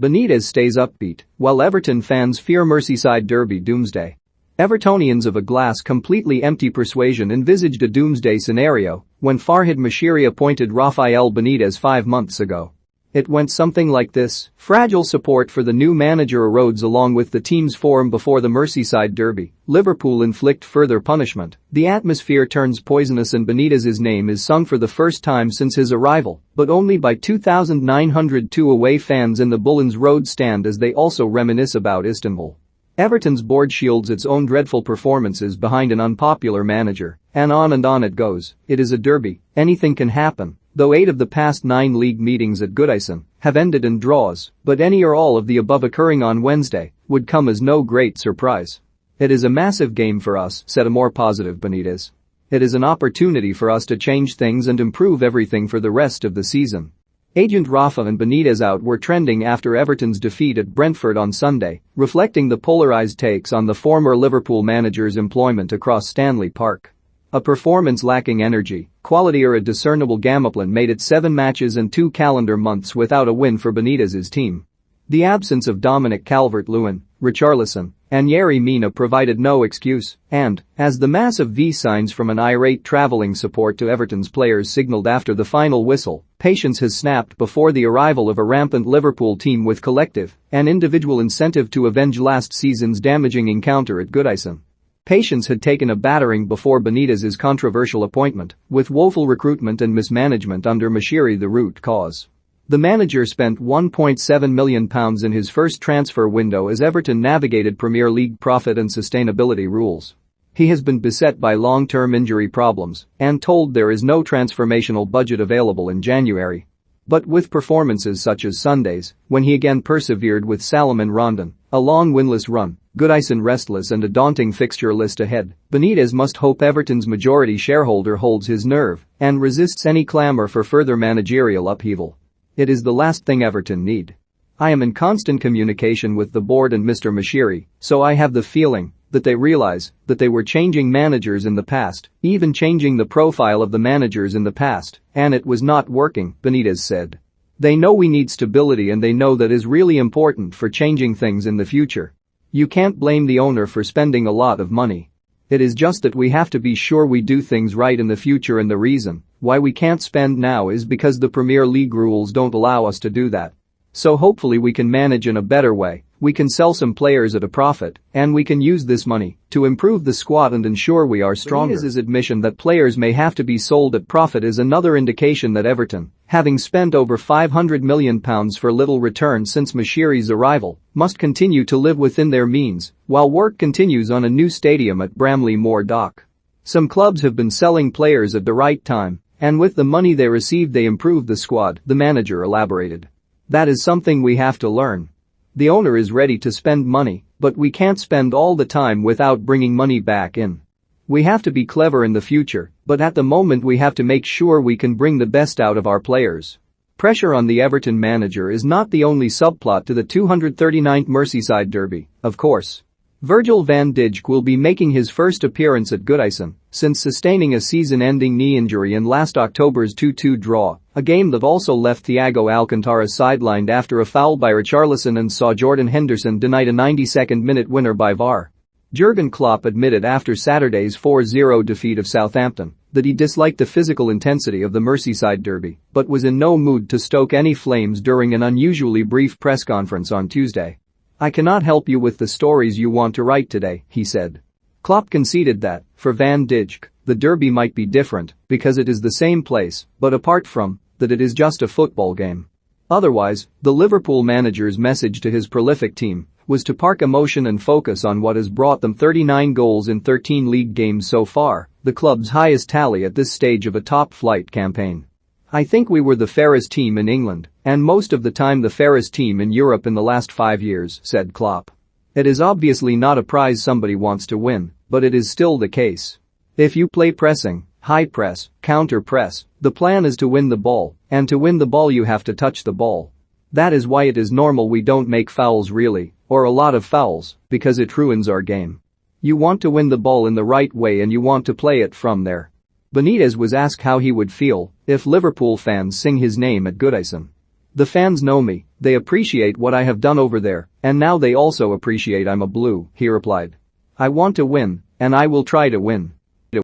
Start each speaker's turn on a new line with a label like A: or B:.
A: Benítez stays upbeat, while Everton fans fear Merseyside derby doomsday. Evertonians of a glass completely empty persuasion envisaged a doomsday scenario when Farhad Moshiri appointed Rafael Benítez 5 months ago. It went something like this: fragile support for the new manager erodes along with the team's form before the Merseyside derby. Liverpool inflict further punishment. The atmosphere turns poisonous and Benítez's name is sung for the first time since his arrival, but only by 2,902 away fans in the Bullens Road stand as they also reminisce about Istanbul. Everton's board shields its own dreadful performances behind an unpopular manager, and on it goes. It is a derby, anything can happen. Though 8 of the past 9 league meetings at Goodison have ended in draws, but any or all of the above occurring on Wednesday would come as no great surprise. It is a massive game for us, said a more positive Benítez. It is an opportunity for us to change things and improve everything for the rest of the season. Agent Rafa and Benítez out were trending after Everton's defeat at Brentford on Sunday, reflecting the polarized takes on the former Liverpool manager's employment across Stanley Park. A performance lacking energy, quality or a discernible gameplan made it 7 matches and 2 calendar months without a win for Benítez's team. The absence of Dominic Calvert-Lewin, Richarlison, and Yerry Mina provided no excuse, and, as the massive V signs from an irate travelling support to Everton's players signalled after the final whistle, patience has snapped before the arrival of a rampant Liverpool team with collective and individual incentive to avenge last season's damaging encounter at Goodison. Patience had taken a battering before Benítez's controversial appointment, with woeful recruitment and mismanagement under Moshiri the root cause. The manager spent £1.7 million in his first transfer window as Everton navigated Premier League profit and sustainability rules. He has been beset by long-term injury problems and told there is no transformational budget available in January. But with performances such as Sunday's, when he again persevered with Salomon Rondon, a long winless run, Goodison restless and a daunting fixture list ahead, Benítez must hope Everton's majority shareholder holds his nerve and resists any clamour for further managerial upheaval. It is the last thing Everton need. I am in constant communication with the board and Mr. Moshiri, so I have the feeling that they realize that they were changing managers in the past, even changing the profile of the managers in the past, and it was not working, Benítez said. They know we need stability and they know that is really important for changing things in the future. You can't blame the owner for spending a lot of money. It is just that we have to be sure we do things right in the future, and the reason why we can't spend now is because the Premier League rules don't allow us to do that. So hopefully we can manage in a better way, we can sell some players at a profit, and we can use this money to improve the squad and ensure we are stronger. Benítez's admission that players may have to be sold at profit is another indication that Everton, having spent over £500 million for little return since Moshiri's arrival, must continue to live within their means while work continues on a new stadium at Bramley Moor Dock. Some clubs have been selling players at the right time, and with the money they received they improved the squad, the manager elaborated. That is something we have to learn. The owner is ready to spend money, but we can't spend all the time without bringing money back in. We have to be clever in the future, but at the moment we have to make sure we can bring the best out of our players. Pressure on the Everton manager is not the only subplot to the 239th Merseyside derby, of course. Virgil van Dijk will be making his first appearance at Goodison since sustaining a season-ending knee injury in last October's 2-2 draw, a game that also left Thiago Alcantara sidelined after a foul by Richarlison and saw Jordan Henderson denied a 92nd minute winner by VAR. Jurgen Klopp admitted after Saturday's 4-0 defeat of Southampton that he disliked the physical intensity of the Merseyside derby but was in no mood to stoke any flames during an unusually brief press conference on Tuesday. "I cannot help you with the stories you want to write today," he said. Klopp conceded that, for Van Dijk, the derby might be different because it is the same place, but apart from that it is just a football game. Otherwise, the Liverpool manager's message to his prolific team was to park emotion and focus on what has brought them 39 goals in 13 league games so far, the club's highest tally at this stage of a top-flight campaign. "I think we were the fairest team in England, and most of the time the fairest team in Europe in the last 5 years," said Klopp. It is obviously not a prize somebody wants to win, but it is still the case. If you play pressing, high press, counter press, the plan is to win the ball, and to win the ball you have to touch the ball. That is why it is normal we don't make fouls really, or a lot of fouls, because it ruins our game. You want to win the ball in the right way and you want to play it from there. Benítez was asked how he would feel if Liverpool fans sing his name at Goodison. The fans know me, they appreciate what I have done over there, and now they also appreciate I'm a blue, he replied. I want to win, and I will try to win.